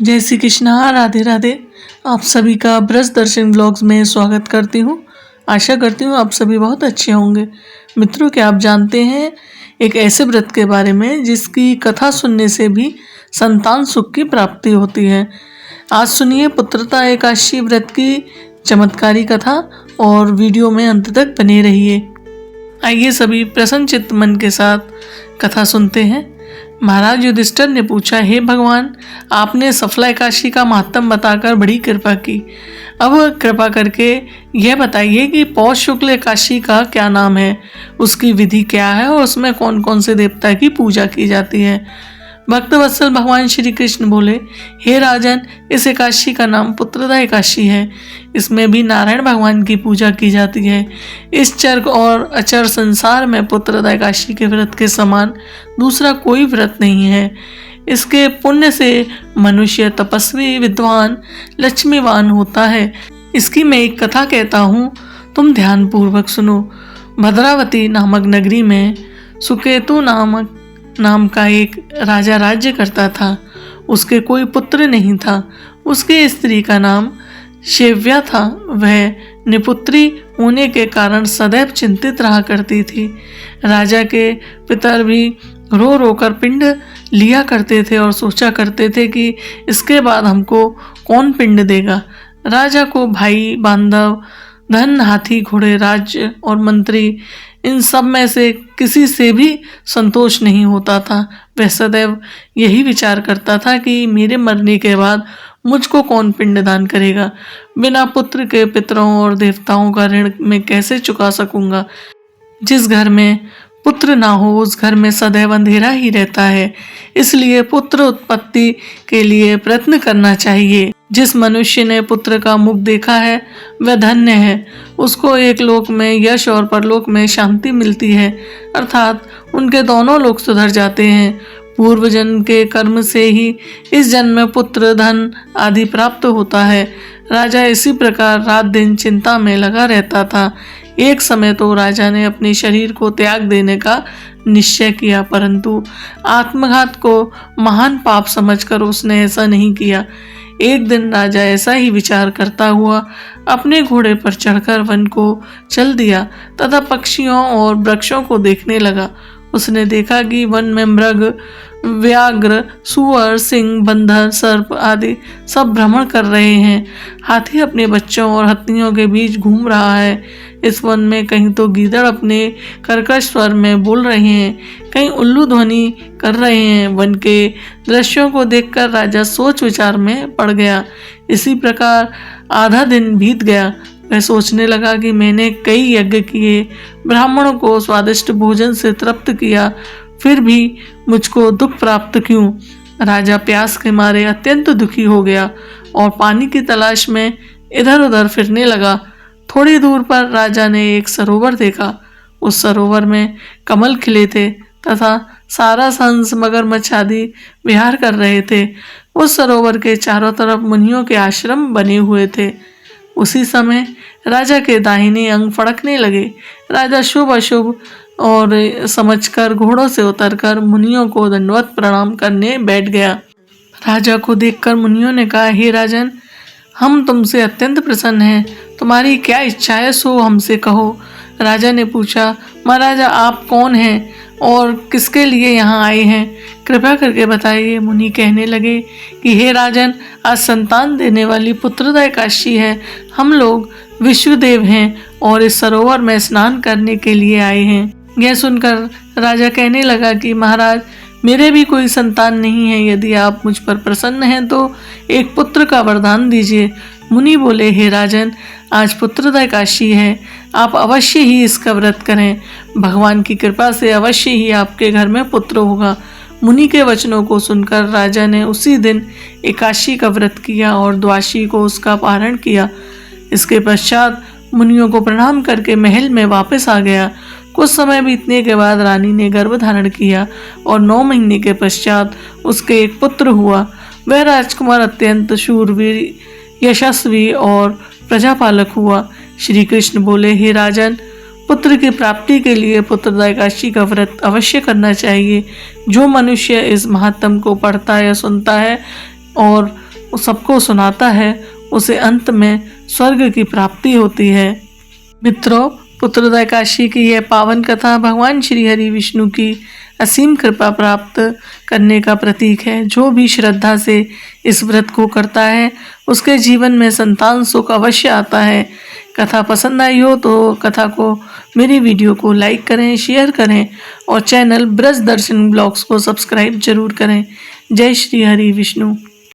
जय श्री कृष्णा, राधे राधे। आप सभी का ब्रज दर्शन व्लॉग्स में स्वागत करती हूँ। आशा करती हूँ आप सभी बहुत अच्छे होंगे। मित्रों, क्या आप जानते हैं एक ऐसे व्रत के बारे में जिसकी कथा सुनने से भी संतान सुख की प्राप्ति होती है। आज सुनिए पुत्रदा एकादशी व्रत की चमत्कारी कथा और वीडियो में अंत तक बने रहिए। आइए सभी प्रसन्न चित्त मन के साथ कथा सुनते हैं। महाराज युधिष्ठिर ने पूछा, हे भगवान, आपने सफला एकादशी का महात्म बताकर बड़ी कृपा की। अब कृपा करके यह बताइए कि पौष शुक्ल एकादशी का क्या नाम है, उसकी विधि क्या है और उसमें कौन कौन से देवता की पूजा की जाती है। भक्तवत्सल भगवान श्री कृष्ण बोले, हे राजन, इस एकादशी का नाम पुत्रदा एकादशी है। इसमें भी नारायण भगवान की पूजा की जाती है। इस चर और अचर संसार में पुत्रदा एकादशी के व्रत के समान दूसरा कोई व्रत नहीं है। इसके पुण्य से मनुष्य तपस्वी, विद्वान, लक्ष्मीवान होता है। इसकी मैं एक कथा कहता हूँ, तुम ध्यान पूर्वक सुनो। भद्रावती नामक नगरी में सुकेतु नाम का एक राजा राज्य करता था। उसके कोई पुत्र नहीं था। उसकी स्त्री का नाम शेव्या था। वह निपुत्री होने के कारण सदैव चिंतित रहा करती थी। राजा के पितर भी रो रो कर पिंड लिया करते थे और सोचा करते थे कि इसके बाद हमको कौन पिंड देगा। राजा को भाई, बांधव, धन, हाथी, घोड़े, राज्य और मंत्री, इन सब में से किसी से भी संतोष नहीं होता था। वह सदैव यही विचार करता था कि मेरे मरने के बाद मुझको कौन पिंडदान करेगा। बिना पुत्र के पितरों और देवताओं का ऋण मैं कैसे चुका सकूंगा। जिस घर में पुत्र ना हो उस घर में सदैव अंधेरा ही रहता है। इसलिए पुत्र उत्पत्ति के लिए प्रयत्न करना चाहिए। जिस मनुष्य ने पुत्र का मुख देखा है वह धन्य है। उसको एक लोक में यश और परलोक में शांति मिलती है, अर्थात उनके दोनों लोक सुधर जाते हैं। पूर्व जन्म के कर्म से ही इस जन्म में पुत्र, धन आदि प्राप्त होता है। राजा इसी प्रकार रात दिन चिंता में लगा रहता था। एक समय तो राजा ने अपने शरीर को त्याग देने का निश्चय किया, परंतु आत्मघात को महान पाप समझकर उसने ऐसा नहीं किया। एक दिन राजा ऐसा ही विचार करता हुआ अपने घोड़े पर चढ़कर वन को चल दिया तथा पक्षियों और वृक्षों को देखने लगा। उसने देखा कि वन में मृग, व्याघ्र, सुअर, सिंह, बंदर, सर्प आदि सब भ्रमण कर रहे हैं। हाथी अपने बच्चों और हथिनियों के बीच घूम रहा है। इस वन में कहीं तो गीदड़ अपने कर्कश स्वर में बोल रहे हैं, कहीं उल्लू ध्वनि कर रहे हैं। वन के दृश्यों को देखकर राजा सोच विचार में पड़ गया। इसी प्रकार आधा दिन बीत गया। वह सोचने लगा कि मैंने कई यज्ञ किए, ब्राह्मणों को स्वादिष्ट भोजन से तृप्त किया, फिर भी मुझको दुख प्राप्त क्यों। राजा प्यास के मारे अत्यंत दुखी हो गया और पानी की तलाश में इधर उधर फिरने लगा। थोड़ी दूर पर राजा ने एक सरोवर देखा। उस सरोवर में कमल खिले थे तथा सारस, हंस, मगरमच्छ आदि विहार कर रहे थे। उस सरोवर के चारों तरफ मुनियों के आश्रम बने हुए थे। उसी समय राजा के दाहिने अंग फड़कने लगे। राजा शुभ अशुभ और समझकर घोड़ों से उतरकर मुनियों को दंडवत प्रणाम करने बैठ गया। राजा को देखकर मुनियों ने कहा, हे राजन, हम तुमसे अत्यंत प्रसन्न हैं। तुम्हारी क्या इच्छा है सो हमसे कहो। राजा ने पूछा, महाराजा, आप कौन हैं और किसके लिए यहाँ आए हैं, कृपया करके बताइए। मुनि कहने लगे कि हे राजन, आज संतान देने वाली पुत्रदा एकादशी है। हम लोग विश्वदेव हैं और इस सरोवर में स्नान करने के लिए आए हैं। यह सुनकर राजा कहने लगा कि महाराज, मेरे भी कोई संतान नहीं है। यदि आप मुझ पर प्रसन्न हैं तो एक पुत्र का वरदान दीजिए। मुनि बोले, हे राजन, आज पुत्रदा एकादशी है, आप अवश्य ही इसका व्रत करें। भगवान की कृपा से अवश्य ही आपके घर में पुत्र होगा। मुनि के वचनों को सुनकर राजा ने उसी दिन एकादशी का व्रत किया और द्वादशी को उसका पारण किया। इसके पश्चात मुनियों को प्रणाम करके महल में वापस आ गया। कुछ समय बीतने के बाद रानी ने गर्भ धारण किया और 9 महीने के पश्चात उसके एक पुत्र हुआ। वह राजकुमार अत्यंत शूरवीर, यशस्वी और प्रजापालक हुआ। श्री कृष्ण बोले, हे राजन, पुत्र की प्राप्ति के लिए पुत्रदा एकादशी का व्रत अवश्य करना चाहिए। जो मनुष्य इस महात्म को पढ़ता या सुनता है और सबको सुनाता है उसे अंत में स्वर्ग की प्राप्ति होती है। मित्रों, पुत्रदा एकादशी की यह पावन कथा भगवान श्री हरि विष्णु की असीम कृपा प्राप्त करने का प्रतीक है। जो भी श्रद्धा से इस व्रत को करता है उसके जीवन में संतान सुख अवश्य आता है। कथा पसंद आई हो तो कथा को, मेरी वीडियो को लाइक करें, शेयर करें और चैनल ब्रज दर्शन ब्लॉग्स को सब्सक्राइब जरूर करें। जय श्री हरि विष्णु।